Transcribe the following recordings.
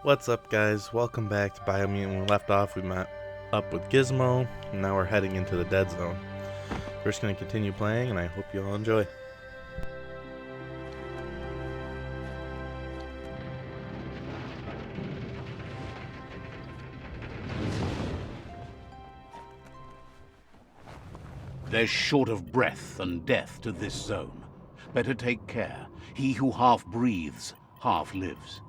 What's up, guys? Welcome back to Biomutant. When we left off, we met up with Gizmo, and now we're heading into the dead zone. We're just going to continue playing, and I hope you all enjoy. There's short of breath and death to this zone. Better take care. He who half breathes, half lives.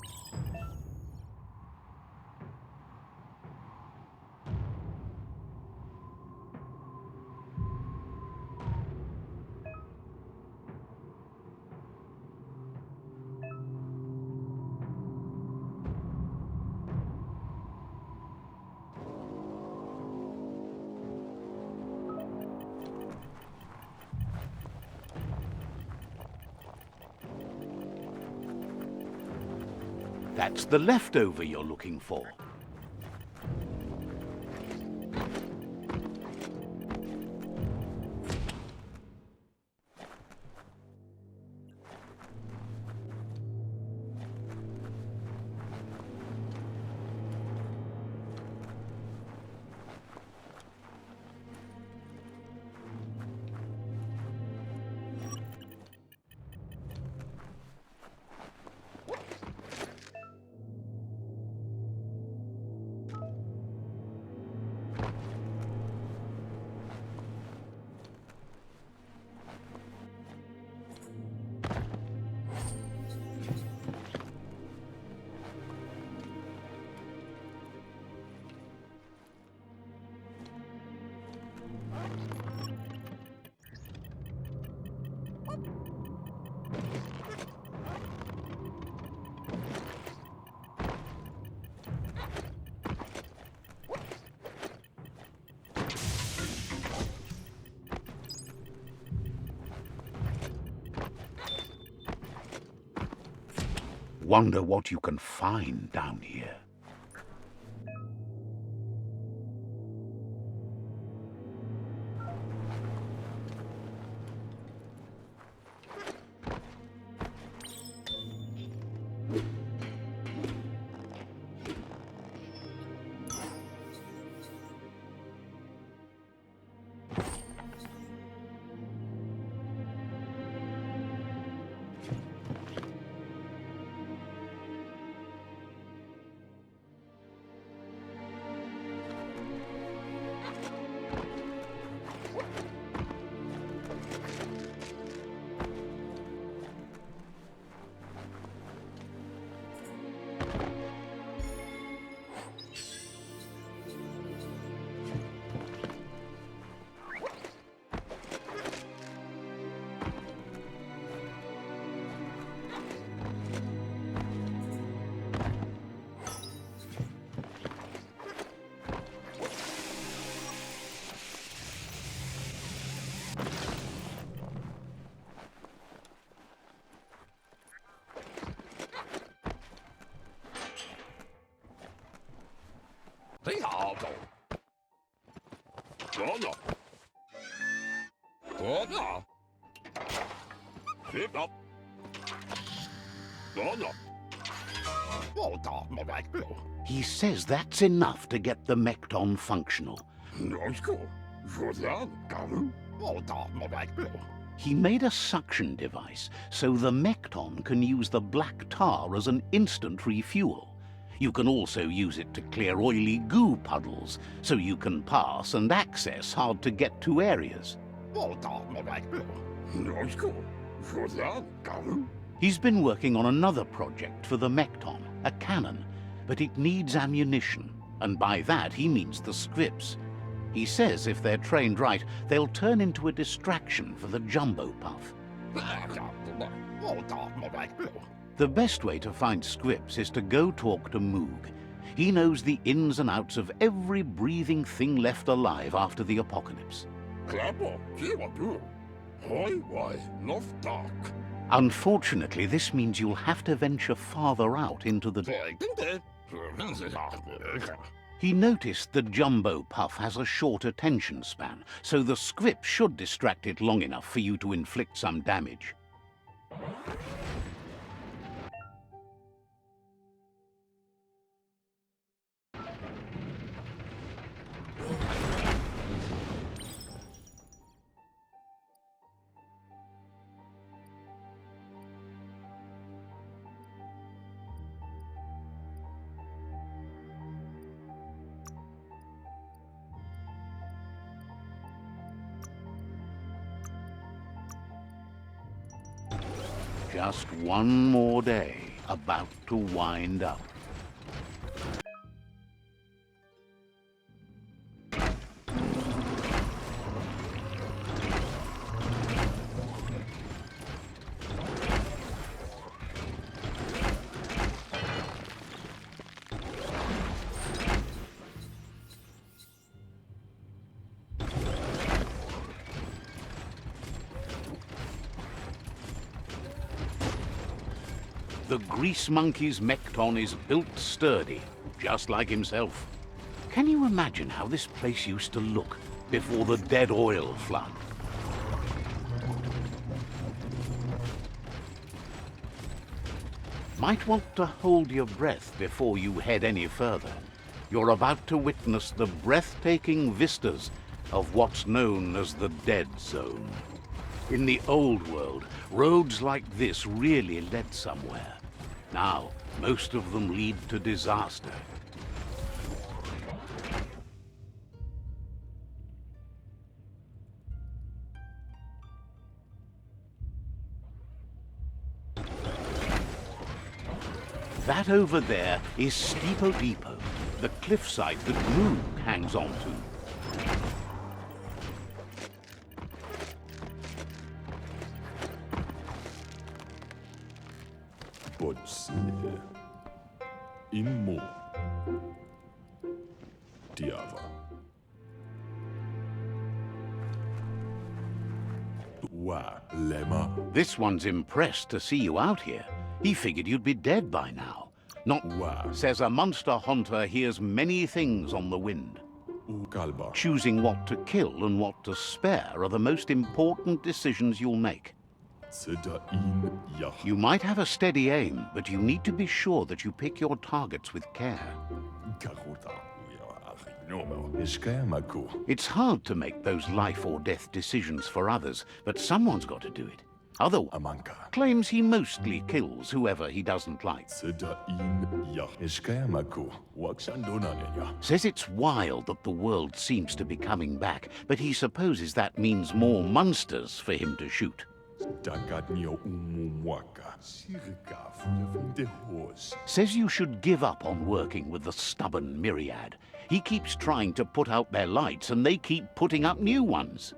That's the leftover you're looking for. Wonder what you can find down here. He says that's enough to get the Mekton functional. He made a suction device, so the Mekton can use the black tar as an instant refuel. You can also use it to clear oily goo puddles, so you can pass and access hard-to-get-to areas. He's been working on another project for the Mekton, a cannon, but it needs ammunition, and by that he means the scripts. He says if they're trained right, they'll turn into a distraction for the jumbo puff. The best way to find scripts is to go talk to Moog. He knows the ins and outs of every breathing thing left alive after the apocalypse. Unfortunately, this means you'll have to venture farther out into the... He noticed the jumbo puff has a short attention span, so the script should distract it long enough for you to inflict some damage. Just one more day about to wind up. The grease monkey's mekton is built sturdy, just like himself. Can you imagine how this place used to look before the dead oil flood? Might want to hold your breath before you head any further. You're about to witness the breathtaking vistas of what's known as the Dead Zone. In the old world, roads like this really led somewhere. Now, most of them lead to disaster. That over there is Steepo Depot, the cliffside that Moog hangs on to. Potsie. Immo. Diava. Wa lema. This one's impressed to see you out here. He figured you'd be dead by now. Not Wa says a monster hunter hears many things on the wind. kalba. Choosing what to kill and what to spare are the most important decisions you'll make. Seda in yah. You might have a steady aim, but you need to be sure that you pick your targets with care. Karuta. No, Iskayamako. It's hard to make those life or death decisions for others, but someone's got to do it. Otherwise, Amanka. claims he mostly kills whoever he doesn't like. Seda in yah. Iskayamako. Waksandona nenya. Says it's wild that the world seems to be coming back, but he supposes that means more monsters for him to shoot. Dagatnio umumwaka. Sirika fulevinde hos. Says you should give up on working with the stubborn myriad. He keeps trying to put out their lights and they keep putting up new ones.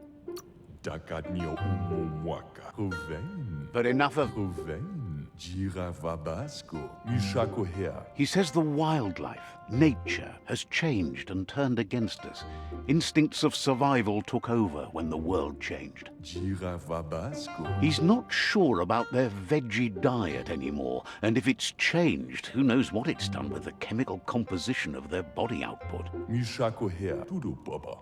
Dagatnio umumwaka. Ruven. But enough of... Ruven. Giravabasco. Mishako here. He says the wildlife, nature, has changed and turned against us. Instincts of survival took over when the world changed. Giravabasco. He's not sure about their veggie diet anymore, and if it's changed, who knows what it's done with the chemical composition of their body output. Mishako here. Tudu baba.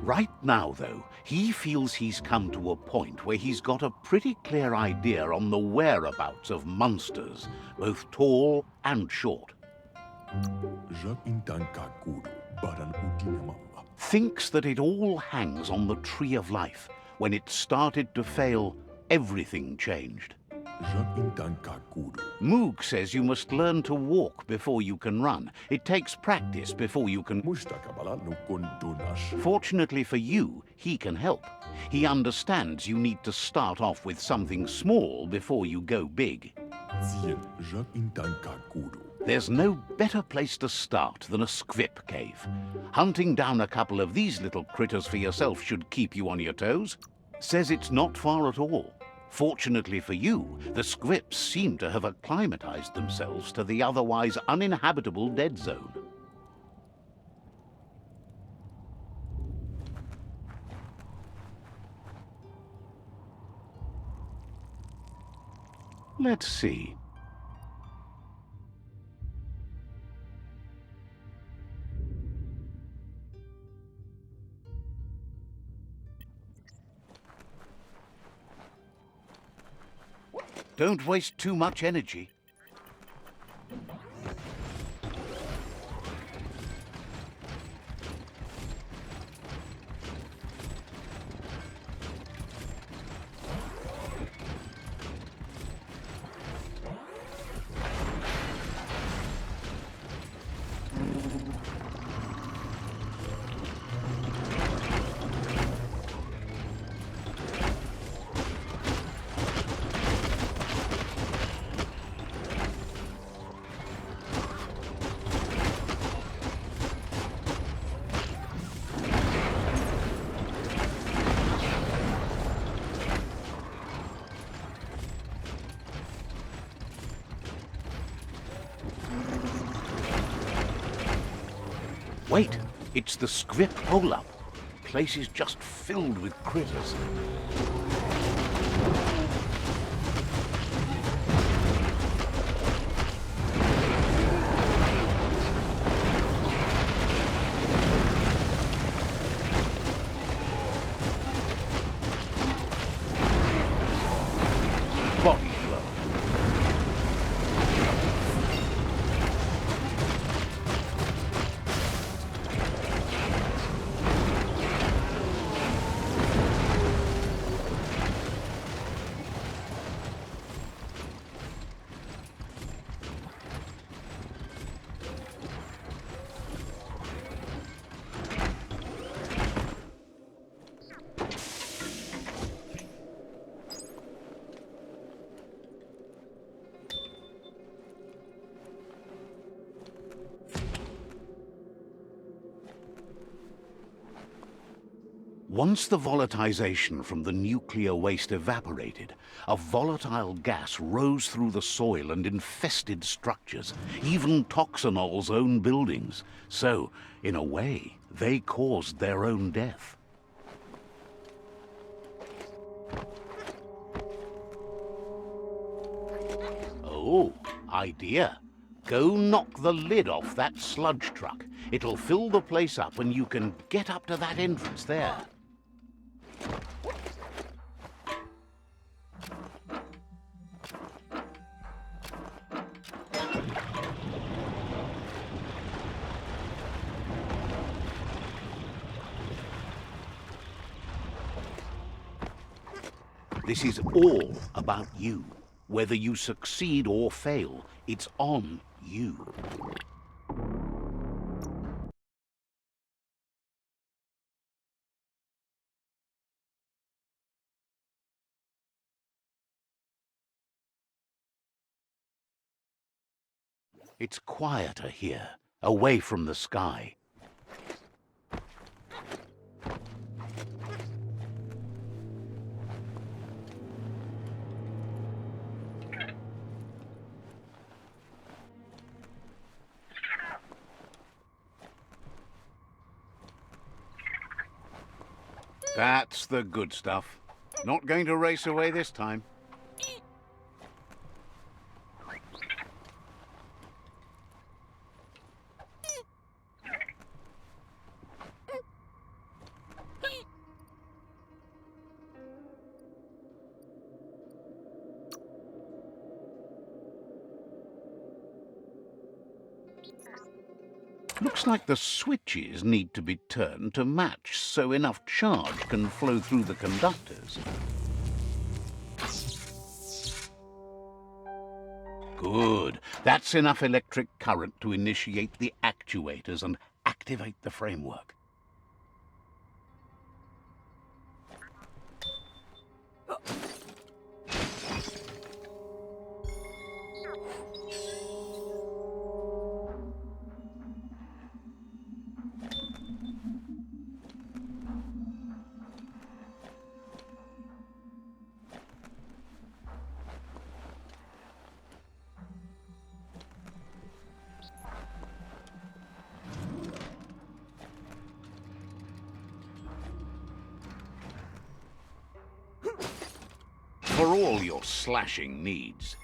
Right now, though, he feels he's come to a point where he's got a pretty clear idea on the whereabouts of monsters, both tall and short. Jacques Intanka Kudu. Baran Udinama. Thinks that it all hangs on the tree of life. When it started to fail, everything changed. Jacques Intanka Kudu. Moog says you must learn to walk before you can run. It takes practice before you can... Mustakabala no kondonash. Fortunately for you, he can help. He understands you need to start off with something small before you go big. Zien Jacques Intanka Kudu. There's no better place to start than a squip cave. Hunting down a couple of these little critters for yourself should keep you on your toes. Says it's not far at all. Fortunately for you, the squips seem to have acclimatized themselves to the otherwise uninhabitable dead zone. Let's see. Don't waste too much energy. Wait, it's the script hole-up. Place is just filled with critters. Body blow. Once the volatilization from the nuclear waste evaporated, a volatile gas rose through the soil and infested structures, even Toxanol's own buildings. So, in a way, they caused their own death. Oh, idea. Go knock the lid off that sludge truck. It'll fill the place up and you can get up to that entrance there. This is all about you. Whether you succeed or fail, it's on you. It's quieter here, away from the sky. That's the good stuff. Not going to race away this time. Looks like the switches need to be turned to match so enough charge can flow through the conductors. Good. That's enough electric current to initiate the actuators and activate the framework. For all your slashing needs.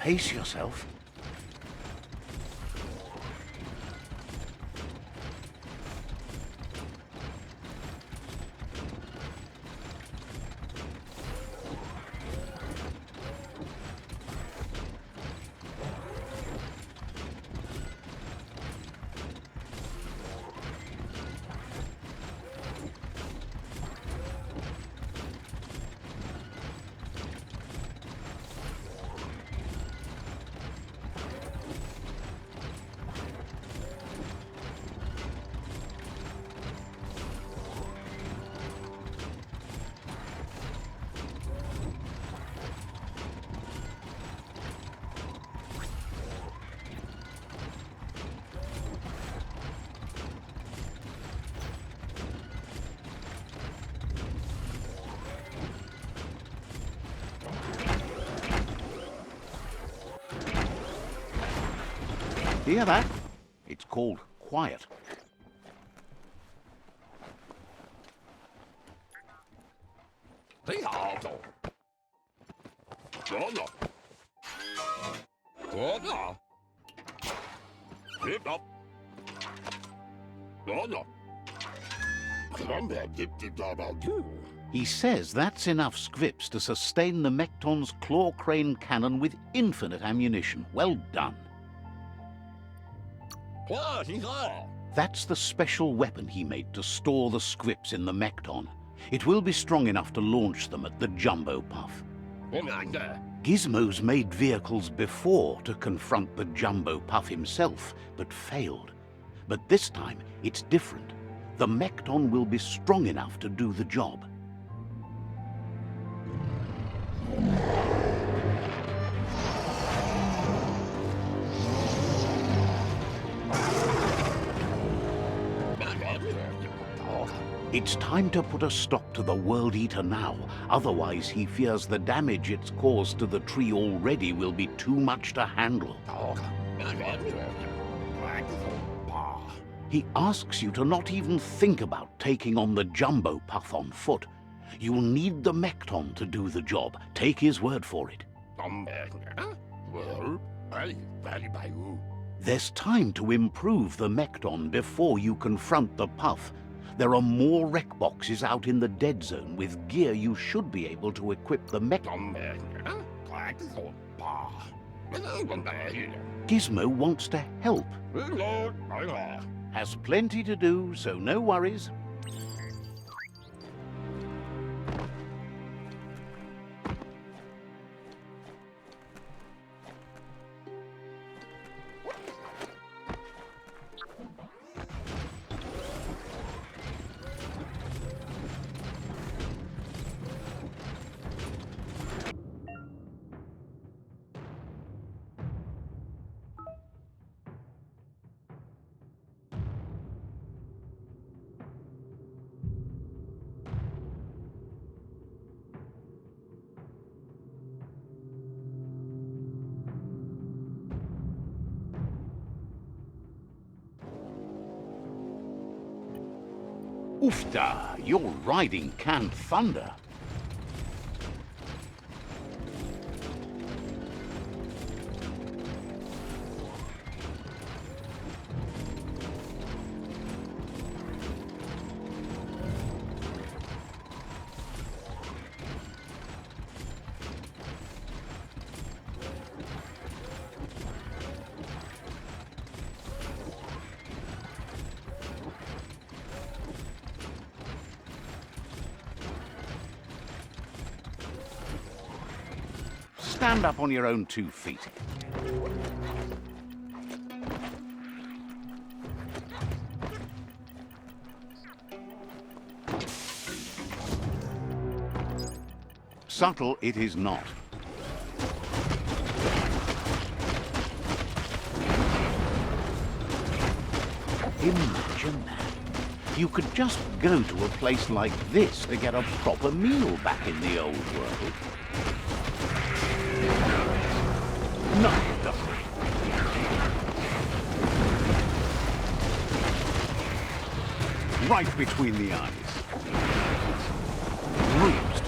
Pace yourself. Hear that? It's called quiet. He says that's enough scripts to sustain the Mekton's claw crane cannon with infinite ammunition. Well done. That's the special weapon he made to store the scripts in the Mekton. It will be strong enough to launch them at the Jumbo Puff. Gizmo's made vehicles before to confront the Jumbo Puff himself, but failed. But this time, it's different. The Mekton will be strong enough to do the job. It's time to put a stop to the World Eater now. Otherwise, he fears the damage it's caused to the tree already will be too much to handle. He asks you to not even think about taking on the Jumbo Puff on foot. You'll need the Mekton to do the job. Take his word for it. There's time to improve the Mekton before you confront the Puff. There are more wreck boxes out in the dead zone with gear you should be able to equip the Mekton. Gizmo wants to help. Has plenty to do, so no worries. Oofda, your riding can thunder. Stand up on your own 2 feet. Subtle it is not. Imagine that. You could just go to a place like this to get a proper meal back in the old world. No. Right between the eyes. Bruised.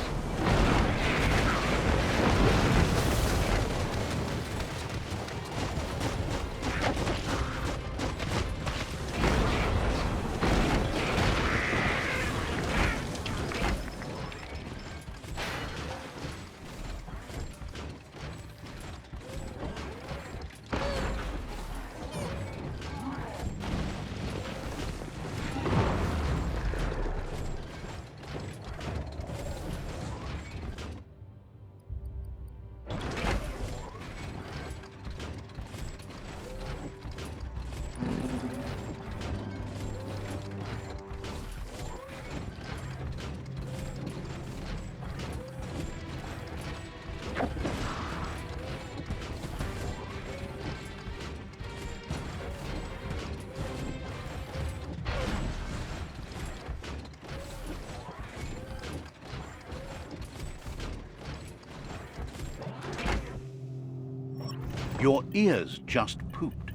Your ears just pooped.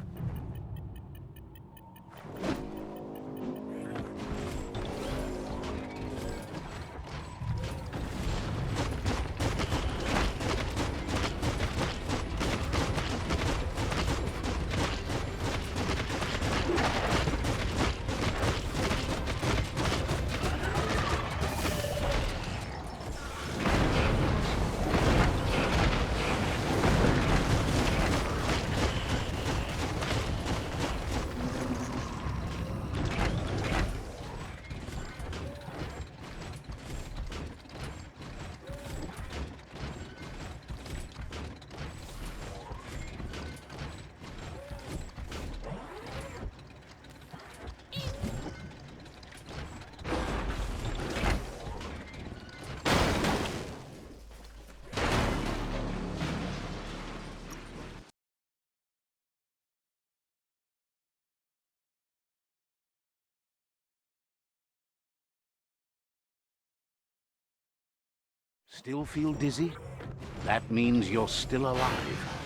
Still feel dizzy? That means you're still alive.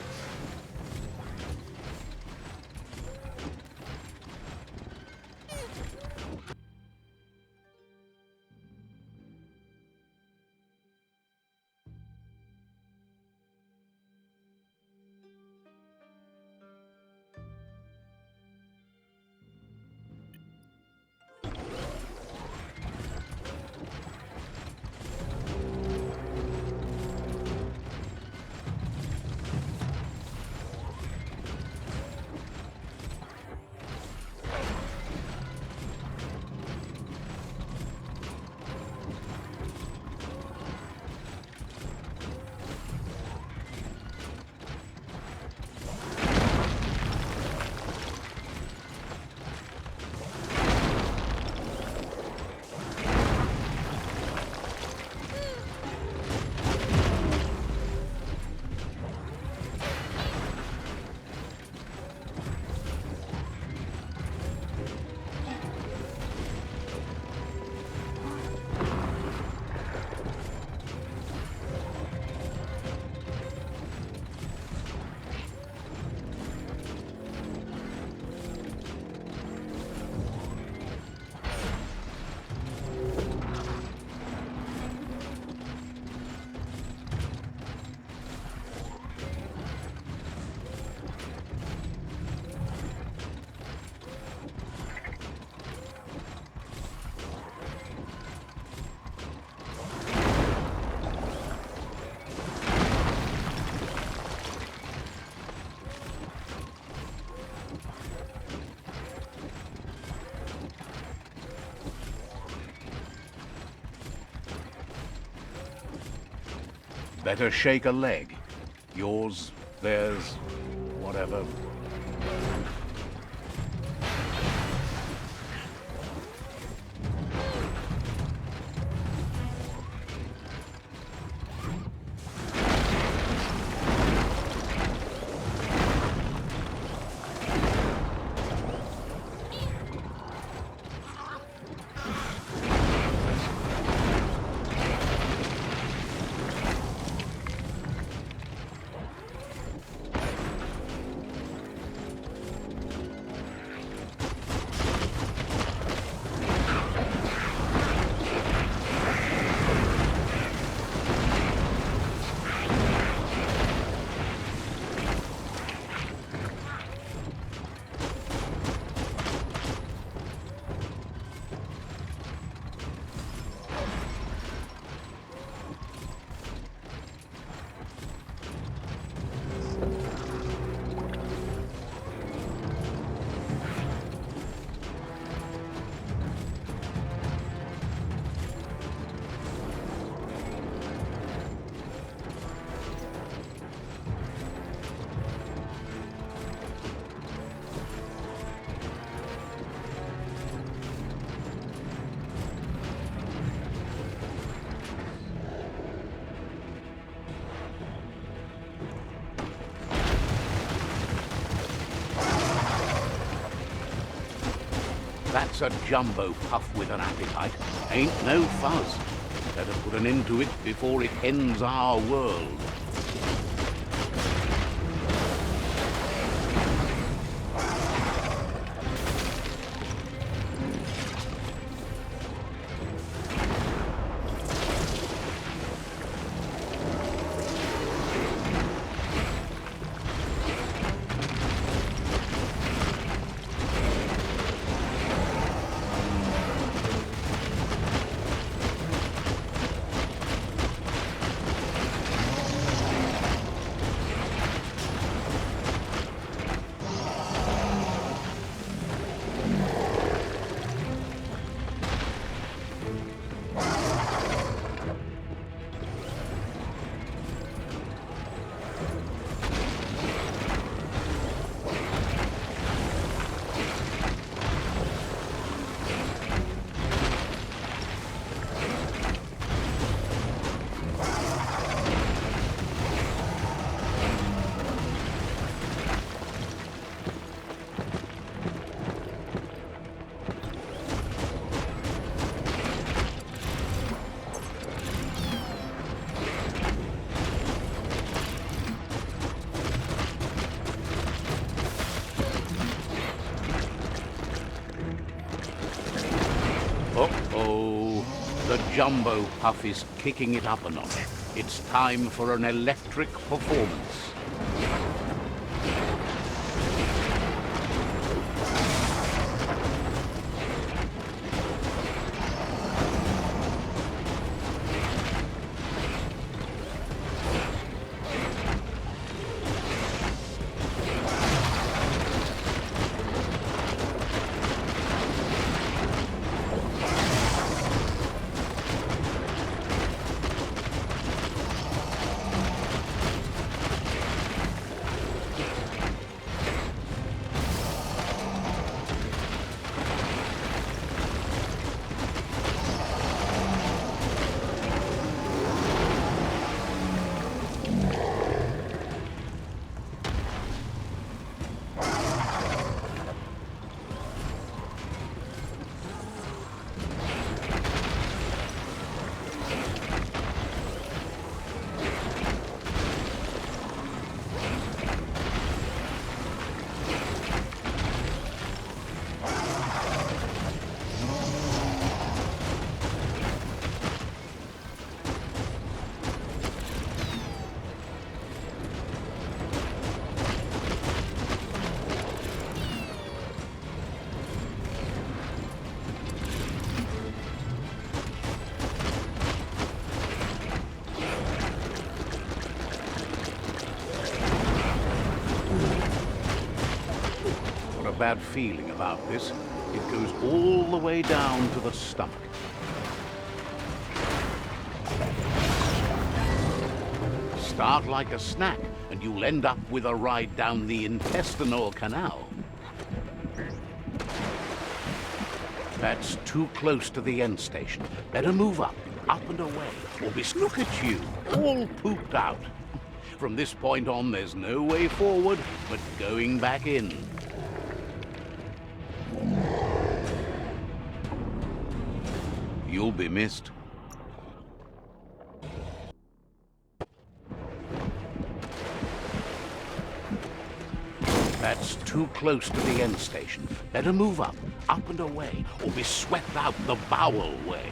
Better shake a leg. Yours, theirs, whatever. That's a jumbo puff with an appetite. Ain't no fuzz. Better put an end to it before it ends our world. The Jumbo Puff is kicking it up a notch. It's time for an electric performance. Bad feeling about this. It goes all the way down to the stomach. Start like a snack, and you'll end up with a ride down the intestinal canal. That's too close to the end station. Better move up and away, or look at you, all pooped out. From this point on, there's no way forward but going back in. You'll be missed. That's too close to the end station. Better move up and away, or be swept out the bowel way.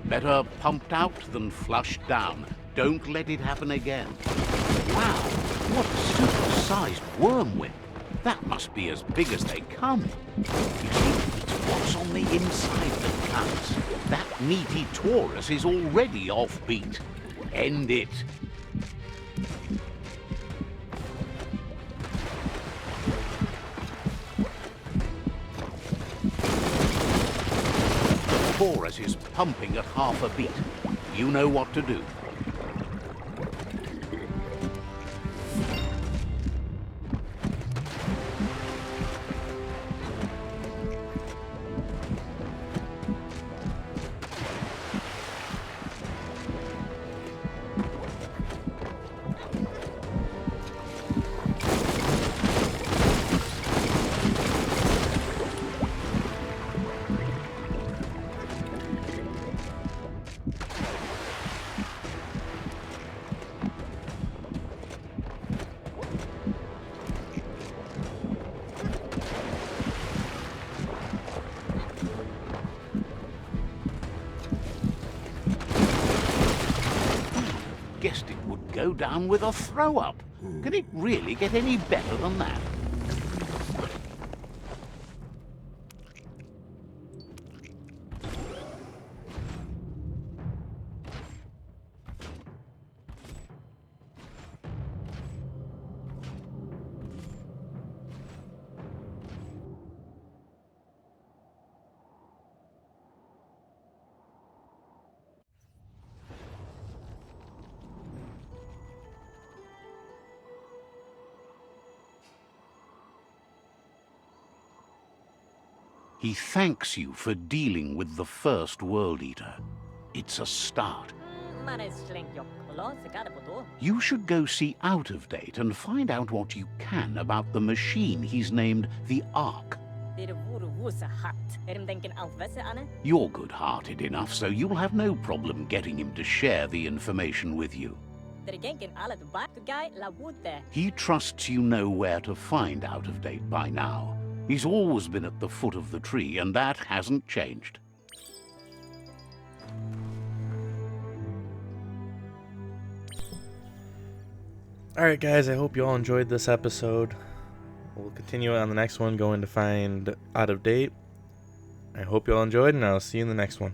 Better pumped out than flushed down. Don't let it happen again. Wow, what a super-sized worm whip. That must be as big as they come. You see, it's what's on the inside that counts. That meaty Taurus is already offbeat. End it. The Taurus is pumping at half a beat. You know what to do. Guessed it would go down with a throw-up. Can it really get any better than that? He thanks you for dealing with the first World Eater. It's a start. You should go see Out of Date and find out what you can about the machine he's named the Ark. You're good-hearted enough, so you'll have no problem getting him to share the information with you. He trusts you know where to find Out of Date by now. He's always been at the foot of the tree, and that hasn't changed. Alright, guys, I hope you all enjoyed this episode. We'll continue on the next one, going to find Out of Date. I hope you all enjoyed, and I'll see you in the next one.